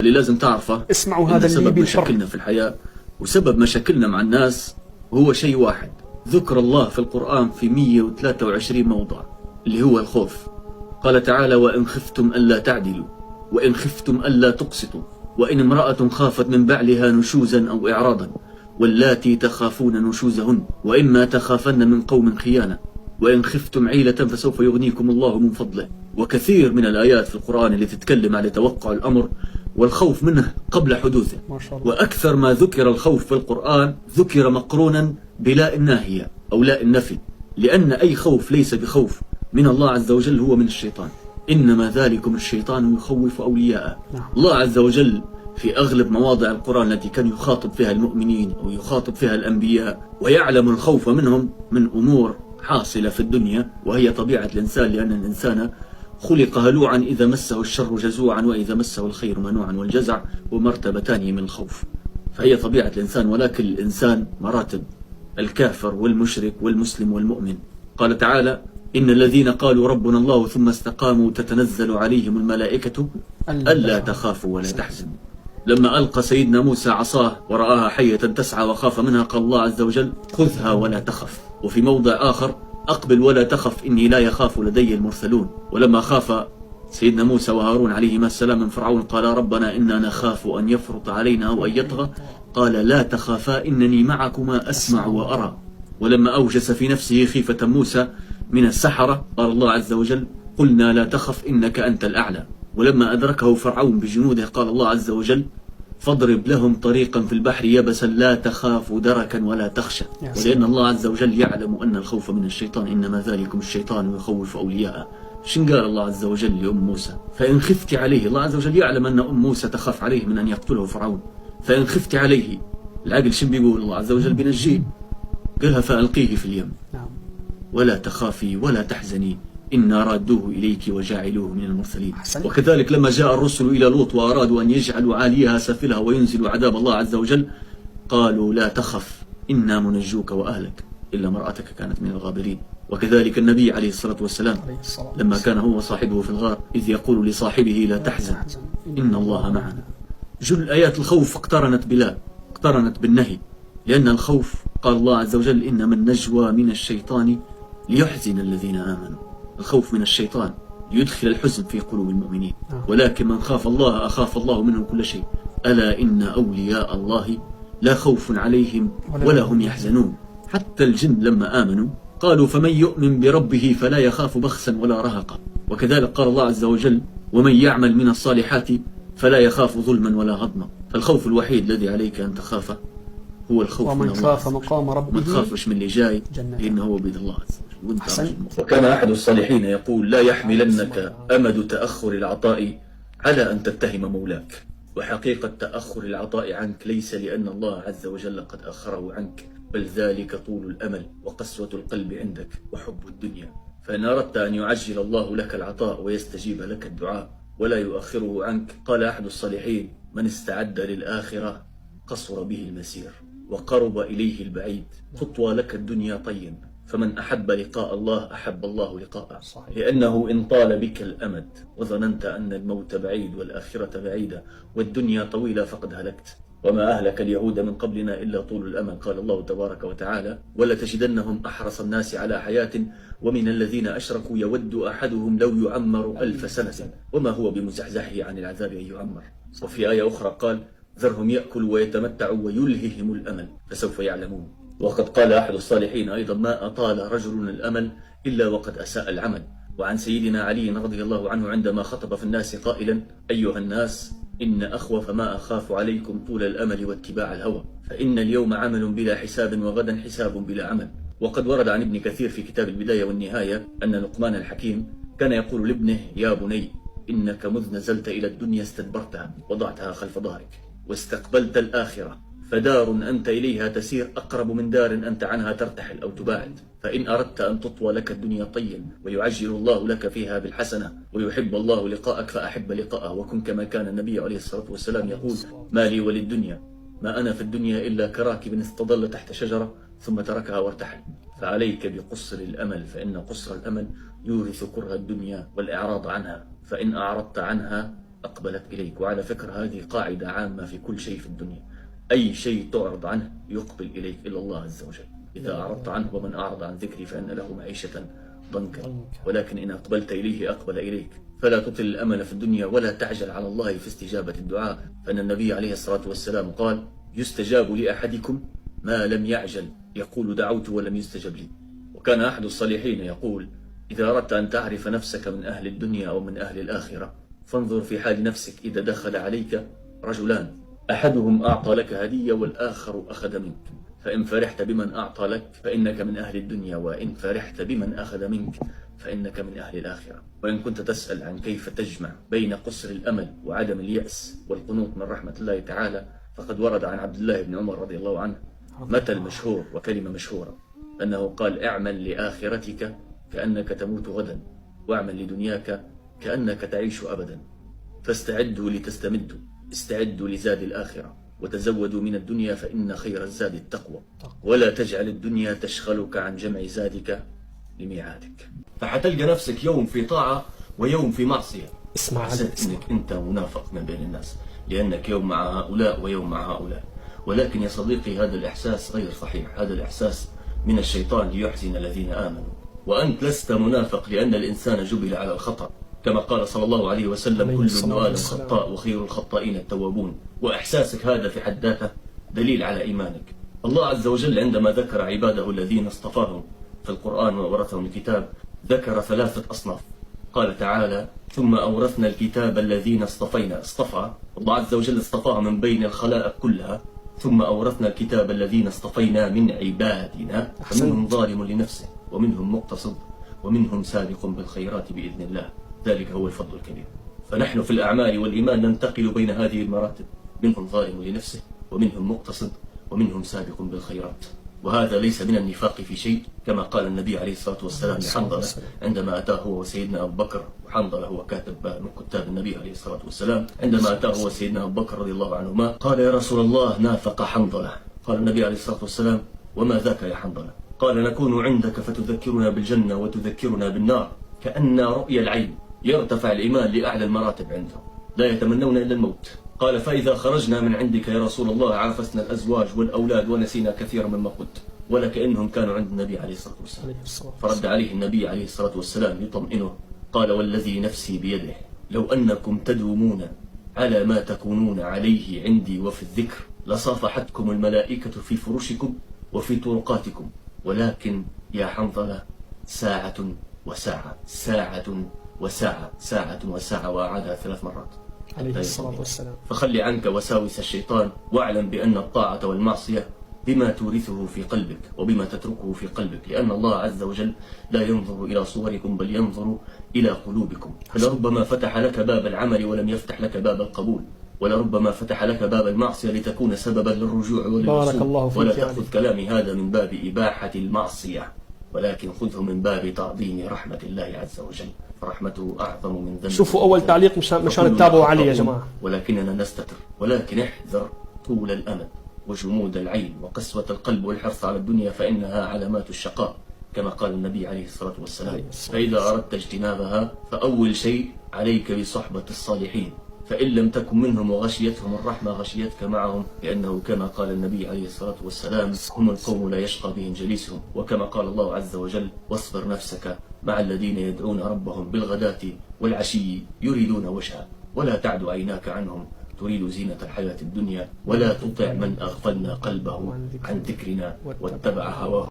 اللي لازم تعرفه اسمعوا هذا اللي سبب مشاكلنا في الحياة وسبب مشاكلنا مع الناس هو شيء واحد، ذكر الله في القرآن في 123 موضع اللي هو الخوف. قال تعالى: وإن خفتم ألا تعدلوا وإن خفتم ألا تقسطوا وإن امرأة خافت من بعلها نشوزا أو إعراضا واللاتي تخافون نشوزهن وإما تخافن من قوم خيانة وإن خفتم عيلة فسوف يغنيكم الله من فضله. وكثير من الآيات في القرآن اللي تتكلم على توقع الأمر والخوف منه قبل حدوثه. ما شاء الله. وأكثر ما ذكر الخوف في القرآن ذكر مقرونا بلاء الناهية أو لاء النفي، لأن أي خوف ليس بخوف من الله عز وجل هو من الشيطان. إنما ذلكم الشيطان يخوف أولياءه. الله عز وجل في أغلب مواضع القرآن التي كان يخاطب فيها المؤمنين أو يخاطب فيها الأنبياء ويعلم الخوف منهم من أمور حاصلة في الدنيا، وهي طبيعة الإنسان، لأن الإنسان خلق هلوعا إذا مسه الشر جزوعا وإذا مسه الخير منوعا، والجزع ومرتبتان من الخوف، فهي طبيعة الإنسان. ولكن الإنسان مراتب: الكافر والمشرك والمسلم والمؤمن. قال تعالى: إن الذين قالوا ربنا الله ثم استقاموا تتنزل عليهم الملائكة ألا تخافوا ولا تحزنوا. لما ألقى سيدنا موسى عصاه ورآها حية تسعى وخاف منها قال الله عز وجل: خذها ولا تخف. وفي موضع آخر: أقبل ولا تخف إني لا يخاف لدي المرسلون. ولما خاف سيدنا موسى وهارون عليهما السلام من فرعون قال: ربنا إنا نخاف أن يفرط علينا أو أن يطغى قال: لا تخافا إنني معكما أسمع وأرى. ولما أوجس في نفسه خيفة موسى من السحرة قال الله عز وجل: قلنا لا تخف إنك أنت الأعلى. ولما أدركه فرعون بجنوده قال الله عز وجل: فاضرب لهم طريقا في البحر يبسا لا تخاف دركا ولا تخشى. ولأن الله عز وجل يعلم أن الخوف من الشيطان، إنما ذلكم الشيطان يخوف أولياءه. شن قال الله عز وجل لأم موسى؟ فإن خفت عليه. الله عز وجل يعلم أن أم موسى تخاف عليه من أن يقتله فرعون. فإن خفت عليه، العقل شن بيقول؟ الله عز وجل بينجيه، قالها: فألقيه في اليم ولا تخافي ولا تحزني إنا رادوه إليك وجاعلوه من المرسلين. وكذلك لما جاء الرسل إلى لوط وأرادوا أن يجعلوا عاليها سافلها وينزلوا عذاب الله عز وجل قالوا: لا تخف إنا منجوك وأهلك إلا امرأتك كانت من الغابرين. وكذلك النبي عليه الصلاة والسلام لما كان هو وصاحبه في الغار إذ يقول لصاحبه: لا تحزن إن الله معنا. جل آيات الخوف اقترنت بالنهي، لأن الخوف قال الله عز وجل: إنما النجوى من الشيطان ليحزن الذين آمنوا. الخوف من الشيطان ليدخل الحزن في قلوب المؤمنين. ولكن من خاف الله أخاف الله منه كل شيء. ألا إن أولياء الله لا خوف عليهم ولا هم يحزنون. حتى الجن لما آمنوا قالوا: فمن يؤمن بربه فلا يخاف بخسا ولا رهقا. وكذلك قال الله عز وجل: ومن يعمل من الصالحات فلا يخاف ظلما ولا هضما. فالخوف الوحيد الذي عليك أن تخافه هو الخوف من الله. ومن خاف مقام ربه ما تخافش من اللي جاي، لأنه هو بيد الله عز وجل. وكان أحد الصالحين يقول: لا يحملنك أمد تأخر العطاء على أن تتهم مولاك. وحقيقة تأخر العطاء عنك ليس لأن الله عز وجل قد أخره عنك، بل ذلك طول الأمل وقسوة القلب عندك وحب الدنيا. فإن أردت أن يعجل الله لك العطاء ويستجيب لك الدعاء ولا يؤخره عنك، قال أحد الصالحين: من استعد للآخرة قصر به المسير وقرب إليه البعيد. تطوى لك الدنيا طيب، فمن أحب لقاء الله أحب الله لقاءه. لأنه إن طال بك الأمد وظننت أن الموت بعيد والآخرة بعيدة والدنيا طويلة فقد هلكت. وما أهلك اليهود من قبلنا إلا طول الأمل. قال الله تبارك وتعالى: ولتجدنهم أحرص الناس على حياة ومن الذين أشركوا يود أحدهم لو يعمر 1000 سنة وما هو بمزحزحه عن العذاب أن يعمر. وفي آية أخرى قال: ذرهم يأكلوا ويتمتعوا ويلههم الأمل فسوف يعلمون. وقد قال أحد الصالحين أيضا: ما أطال رجل الأمل إلا وقد أساء العمل. وعن سيدنا علي رضي الله عنه عندما خطب في الناس قائلا: أيها الناس، إن أخوف ما أخاف عليكم طول الأمل واتباع الهوى، فإن اليوم عمل بلا حساب وغدا حساب بلا عمل. وقد ورد عن ابن كثير في كتاب البداية والنهاية أن لقمان الحكيم كان يقول لابنه: يا بني، إنك مذ نزلت إلى الدنيا استدبرتها وضعتها خلف ظهرك واستقبلت الآخرة، فدار أنت إليها تسير أقرب من دار أنت عنها ترتحل أو تباعد. فإن أردت أن تطوى لك الدنيا طيا ويعجل الله لك فيها بالحسنة ويحب الله لقاءك فأحب لقاءه، وكن كما كان النبي عليه الصلاة والسلام يقول: ما لي وللدنيا، ما أنا في الدنيا إلا كراكب استظل تحت شجرة ثم تركها وارتحل. فعليك بقصر الأمل، فإن قصر الأمل يورث كره الدنيا والإعراض عنها، فإن أعرضت عنها أقبلت إليك. وعلى فكرة هذه قاعدة عامة في كل شيء في الدنيا، أي شيء تعرض عنه يقبل إليك إلا الله عز وجل. إذا أعرضت عنه ومن أعرض عن ذكري فإن له معيشة ضنكا، ولكن إن أقبلت إليه أقبل إليك. فلا تطل الأمل في الدنيا ولا تعجل على الله في استجابة الدعاء، فإن النبي عليه الصلاة والسلام قال: يستجاب لأحدكم ما لم يعجل، يقول دعوت ولم يستجب لي. وكان أحد الصالحين يقول: إذا أردت أن تعرف نفسك من أهل الدنيا أو من أهل الآخرة فانظر في حال نفسك إذا دخل عليك رجلان، أحدهم أعطى لك هدية والآخر أخذ منك، فإن فرحت بمن أعطى لك فإنك من أهل الدنيا، وإن فرحت بمن أخذ منك فإنك من أهل الآخرة. وإن كنت تسأل عن كيف تجمع بين قصر الأمل وعدم اليأس والقنوط من رحمة الله تعالى، فقد ورد عن عبد الله بن عمر رضي الله عنه مثل مشهور وكلمة مشهورة، أنه قال: اعمل لآخرتك كأنك تموت غدا، واعمل لدنياك كأنك تعيش أبدا، فاستعدوا لتستمدوا، استعدوا لزاد الآخرة، وتزودوا من الدنيا فإن خير الزاد التقوى، ولا تجعل الدنيا تشغلك عن جمع زادك لميعادك. فحتلقى نفسك يوم في طاعة ويوم في معصية. حسيت انك انت منافق من بين الناس، لانك يوم مع هؤلاء ويوم مع هؤلاء. ولكن يا صديقي هذا الإحساس غير صحيح، هذا الإحساس من الشيطان ليحزن الذين آمنوا. وأنت لست منافق لأن الإنسان جبل على الخطأ، كما قال صلى الله عليه وسلم: كل ابن آدم خطاء وخير الخطائين التوابون. وإحساسك هذا في حد ذاته دليل على إيمانك. الله عز وجل عندما ذكر عباده الذين اصطفاهم في القرآن وورثهم الكتاب ذكر 3 أصناف. قال تعالى: ثم أورثنا الكتاب الذين اصطفينا. اصطفى الله عز وجل، اصطفاها من بين الخلائق كلها. ثم أورثنا الكتاب الذين اصطفينا من عبادنا، فمنهم ظالم لنفسه ومنهم مقتصد ومنهم سابق بالخيرات بإذن الله، ذلك هو الفضل الكبير. فنحن في الأعمال والإيمان ننتقل بين هذه المراتب، منهم ظالم لنفسه ومنهم مقتصد ومنهم سابق بالخيرات. وهذا ليس من النفاق في شيء، كما قال النبي عليه الصلاة والسلام لحنظلة عندما أتاه هو وسيدنا أبو بكر، وحنظلة هو كاتب من كتاب النبي عليه الصلاة والسلام، عندما أتاه هو وسيدنا أبو بكر رضي الله عنهما قال: يا رسول الله نافق حنظلة. قال النبي عليه الصلاة والسلام: وما ذاك يا حنظلة؟ قال: نكون عندك فتذكرنا بالجنة وتذكرنا بالنار كأن رؤيا العين. يرتفع الإيمان لأعلى المراتب عندهم، لا يتمنون إلا الموت. قال: فإذا خرجنا من عندك يا رسول الله عافسنا الأزواج والأولاد ونسينا كثيرا مما قلت. ولكأنهم كانوا عند النبي عليه الصلاة والسلام. فرد عليه النبي عليه الصلاة والسلام يطمئنه، قال: والذي نفسي بيده لو أنكم تدومون على ما تكونون عليه عندي وفي الذكر لصافحتكم الملائكة في فرشكم وفي طرقاتكم، ولكن يا حنظلة ساعة وساعة، ساعة وساعة، ساعة وساعة، وأعادها 3 مرات عليه الصلاة والسلام. فخلي عنك وساوس الشيطان، واعلم بأن الطاعة والمعصية بما تورثه في قلبك وبما تتركه في قلبك، لأن الله عز وجل لا ينظر إلى صوركم بل ينظر إلى قلوبكم. فلربما فتح لك باب العمل ولم يفتح لك باب القبول، ولربما فتح لك باب المعصية لتكون سببا للرجوع وللوصول. ولا تأخذ كلامي هذا من باب إباحة المعصية، ولكن خذه من باب تعظيم رحمة الله عز وجل، فرحمته أعظم من ذنب. شوفوا أول تعليق مشان تتابعوا عليه يا جماعة. ولكننا نستتر، ولكن احذر طول الأمد وجمود العين وقسوة القلب والحرص على الدنيا، فإنها علامات الشقاء، كما قال النبي عليه الصلاة والسلام. فإذا أردت اجتنابها فأول شيء عليك بصحبة الصالحين، فإن لم تكن منهم وغشيتهم الرحمة غشيتك معهم، لأنه كما قال النبي عليه الصلاة والسلام: هم القوم لا يشقى بهم جليسهم. وكما قال الله عز وجل: واصبر نفسك مع الذين يدعون ربهم بالغداة والعشي يريدون وجهه، ولا تعد عيناك عنهم تريد زينة الحياة الدنيا، ولا تطع من أغفلنا قلبه عن ذكرنا واتبع هواه.